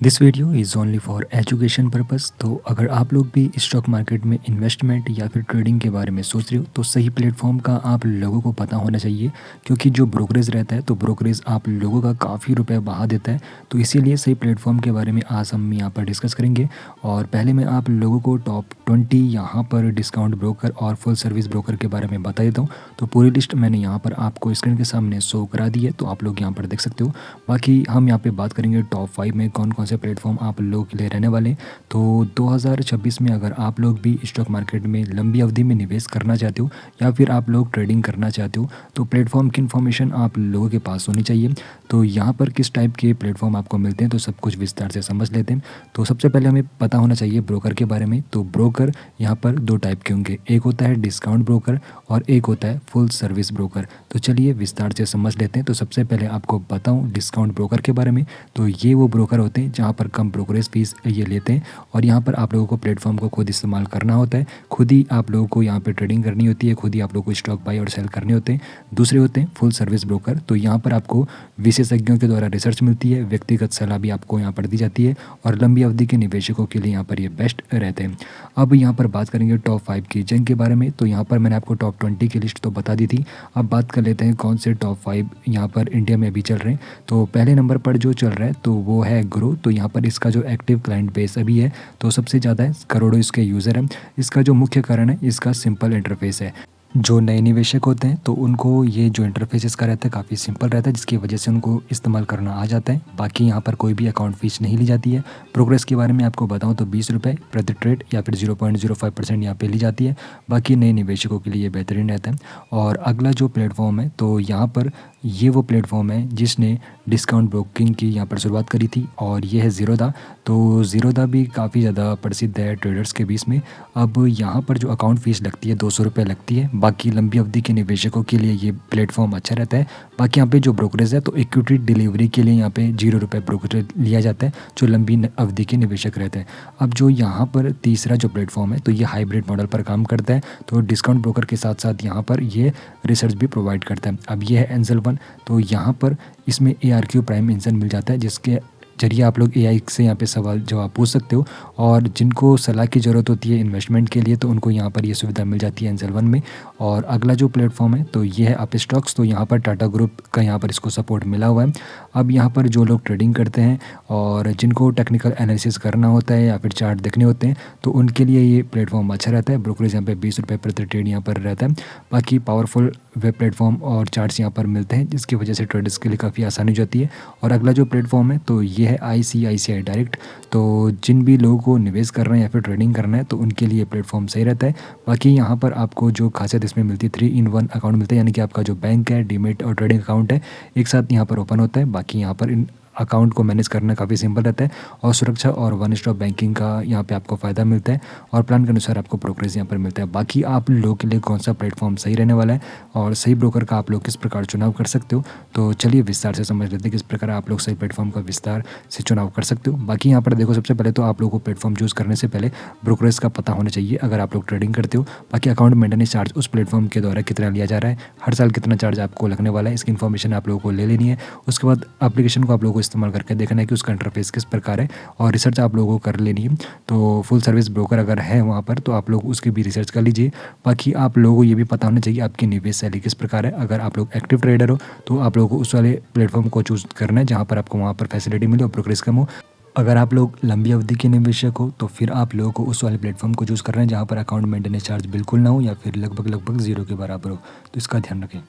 This video is only for education purpose. तो अगर आप लोग भी स्टॉक मार्केट में इन्वेस्टमेंट या फिर ट्रेडिंग के बारे में सोच रहे हो तो सही प्लेटफॉर्म का आप लोगों को पता होना चाहिए, क्योंकि जो ब्रोकरेज रहता है तो ब्रोकरेज आप लोगों का काफ़ी रुपए बहा देता है। तो इसीलिए सही प्लेटफॉर्म के बारे में आज हम यहाँ पर डिस्कस करेंगे। और पहले मैं आप लोगों को टॉप 20 यहाँ पर डिस्काउंट ब्रोकर और फुल सर्विस ब्रोकर के बारे में बता देता हूँ। तो पूरी लिस्ट मैंने यहाँ पर आपको स्क्रीन के सामने शो करा दी है, तो आप लोग यहाँ पर देख सकते हो। बाकी हम यहाँ पे बात करेंगे टॉप 5 में कौन कौन से प्लेटफॉर्म आप लोगों के लिए रहने वाले हैं। तो 2026 में अगर आप लोग भी स्टॉक मार्केट में लंबी अवधि में निवेश करना चाहते हो या फिर आप लोग ट्रेडिंग करना चाहते हो तो प्लेटफॉर्म की इन्फॉर्मेशन आप लोगों के पास होनी चाहिए। तो यहाँ पर किस टाइप के प्लेटफॉर्म आपको मिलते हैं तो सब कुछ विस्तार से समझ लेते हैं। तो सबसे पहले हमें पता होना चाहिए ब्रोकर के बारे में। तो ब्रोकर यहाँ पर दो टाइप के होंगे, एक होता है डिस्काउंट ब्रोकर और एक होता है फुल सर्विस ब्रोकर। तो चलिए विस्तार से समझ लेते हैं। तो सबसे पहले आपको बताऊं डिस्काउंट ब्रोकर के बारे में। तो ये वो ब्रोकर होते हैं जहाँ पर कम ब्रोकरेज फीस ये लेते हैं और यहाँ पर आप लोगों को प्लेटफॉर्म को खुद इस्तेमाल करना होता है, खुद ही आप लोगों को यहाँ पर ट्रेडिंग करनी होती है, खुद ही आप लोगों को स्टॉक बाई और सेल करने होते हैं। दूसरे होते हैं फुल सर्विस ब्रोकर। तो यहाँ पर आपको विशेषज्ञों के द्वारा रिसर्च मिलती है, व्यक्तिगत सलाह भी आपको यहाँ पर दी जाती है और लंबी अवधि के निवेशकों के लिए यहाँ पर ये बेस्ट रहते हैं। अब यहाँ पर बात करेंगे टॉप 5 की जंग के बारे में। तो यहाँ पर मैंने आपको टॉप 20 की लिस्ट तो बता दी थी। अब बात कर लेते हैं कौन से टॉप 5 यहाँ पर इंडिया में अभी चल रहे हैं। तो पहले नंबर पर जो चल रहा है तो वो है ग्रो। तो यहाँ पर इसका जो एक्टिव क्लाइंट बेस अभी है तो सबसे ज़्यादा है, करोड़ों इसके यूज़र हैं। इसका जो मुख्य कारण है इसका सिंपल इंटरफेस है। जो नए निवेशक होते हैं तो उनको ये जो इंटरफेस इसका रहता है काफ़ी सिंपल रहता है, जिसकी वजह से उनको इस्तेमाल करना आ जाता है। बाकी यहाँ पर कोई भी अकाउंट फीस नहीं ली जाती है। प्रोग्रेस के बारे में आपको बताऊँ तो 20 रुपये प्रति ट्रेड या फिर 0.05% यहाँ पे ली जाती है। बाकी नए निवेशकों के लिए ये बेहतरीन रहता है। और अगला जो प्लेटफॉर्म है तो यहाँ पर ये वो प्लेटफॉर्म है जिसने डिस्काउंट ब्रोकिंग की यहाँ पर शुरुआत करी थी और ये है ज़ीरोधा। तो ज़ीरोधा भी काफ़ी ज़्यादा प्रसिद्ध है ट्रेडर्स के बीच में। अब यहाँ पर जो अकाउंट फ़ीस लगती है 200 रुपये लगती है। बाकी लंबी अवधि के निवेशकों के लिए ये प्लेटफॉर्म अच्छा रहता है। बाकी यहाँ पे जो ब्रोकरेज है तो इक्विटी डिलीवरी के लिए यहाँ पे 0 रुपये ब्रोकरेज लिया जाता है जो लंबी अवधि के निवेशक रहते हैं। अब जो यहाँ पर तीसरा जो प्लेटफॉर्म है तो ये हाइब्रिड मॉडल पर काम करता है। तो डिस्काउंट ब्रोकर के साथ साथ यहाँ पर ये रिसर्च भी प्रोवाइड करता है। अब ये है एंजल वन। तो यहाँ पर इसमें ARQ प्राइम इंजन मिल जाता है, जिसके जरिए आप लोग AI से यहाँ पे सवाल जवाब पूछ सकते हो। और जिनको सलाह की ज़रूरत होती है इन्वेस्टमेंट के लिए तो उनको यहाँ पर ये सुविधा मिल जाती है एंजल वन में। और अगला जो प्लेटफॉर्म है तो ये है अप स्टॉक्स। तो यहाँ पर टाटा ग्रुप का यहाँ पर इसको सपोर्ट मिला हुआ है। अब यहाँ पर जो लोग ट्रेडिंग करते हैं और जिनको टेक्निकल एनालिसिस करना होता है या फिर चार्ट देखने होते हैं तो उनके लिए ये प्लेटफॉर्म अच्छा रहता है। ब्रोकरेज यहाँ पे 20 रुपये प्रति ट्रेड यहाँ पर रहता है। बाकी पावरफुल वेब प्लेटफॉर्म और चार्ट्स यहाँ पर मिलते हैं, जिसकी वजह से ट्रेडर्स के लिए काफ़ी आसानी हो जाती है। और अगला जो प्लेटफॉर्म है तो ये है ICICI डायरेक्ट। तो जिन भी लोगों को निवेश करना है या फिर ट्रेडिंग करना है तो उनके लिए प्लेटफॉर्म सही रहता है। बाकी यहाँ पर आपको जो खासियत इसमें मिलती है 3-in-1 अकाउंट मिलता है, यानी कि आपका जो बैंक है, डीमेट और ट्रेडिंग अकाउंट है एक साथ यहाँ पर ओपन होता है। बाकी यहाँ पर इन अकाउंट को मैनेज करना काफ़ी सिंपल रहता है और सुरक्षा और वन स्टॉप बैंकिंग का यहाँ पे आपको फ़ायदा मिलता है और प्लान के अनुसार आपको ब्रोकरेज यहाँ पर मिलता है। बाकी आप लोगों के लिए कौन सा प्लेटफॉर्म सही रहने वाला है और सही ब्रोकर का आप लोग किस प्रकार चुनाव कर सकते हो, तो चलिए विस्तार से समझ लेते हैं किस प्रकार आप लोग सही प्लेटफॉर्म का विस्तार से चुनाव कर सकते हो। बाकी यहाँ पर देखो, सबसे पहले तो आप लोगों को प्लेटफॉर्म चूज़ करने से पहले ब्रोकरेज का पता होना चाहिए अगर आप लोग ट्रेडिंग करते हो। बाकी अकाउंट मेंटेनेंस चार्ज उस प्लेटफॉर्म के द्वारा कितना लिया जा रहा है, हर साल कितना चार्ज आपको लगने वाला है, इसकी इन्फॉर्मेशन आप लोगों को ले लेनी है। उसके बाद एप्लीकेशन को आप लोगों को इस्तेमाल करके देखना है कि उसका इंटरफेस किस प्रकार है और रिसर्च आप लोगों को कर लेनी है। तो फुल सर्विस ब्रोकर अगर है वहाँ पर तो आप लोग उसकी भी रिसर्च कर लीजिए। बाकी आप लोगों को ये भी पता होना चाहिए आपकी निवेश शैली किस प्रकार है। अगर आप लोग एक्टिव ट्रेडर हो तो आप लोगों को उस वाले प्लेटफॉर्म को चूज़ करना है जहाँ पर आपको वहाँ पर फैसिलिटी मिले और ब्रोकरेज कम हो। अगर आप लोग लंबी अवधि के निवेशक हो तो फिर आप लोगों को उस वाले प्लेटफॉर्म को चूज़ करना है जहाँ पर अकाउंट मेंटेनेंस चार्ज बिल्कुल ना हो या फिर लगभग 0 के बराबर हो। तो इसका ध्यान रखें।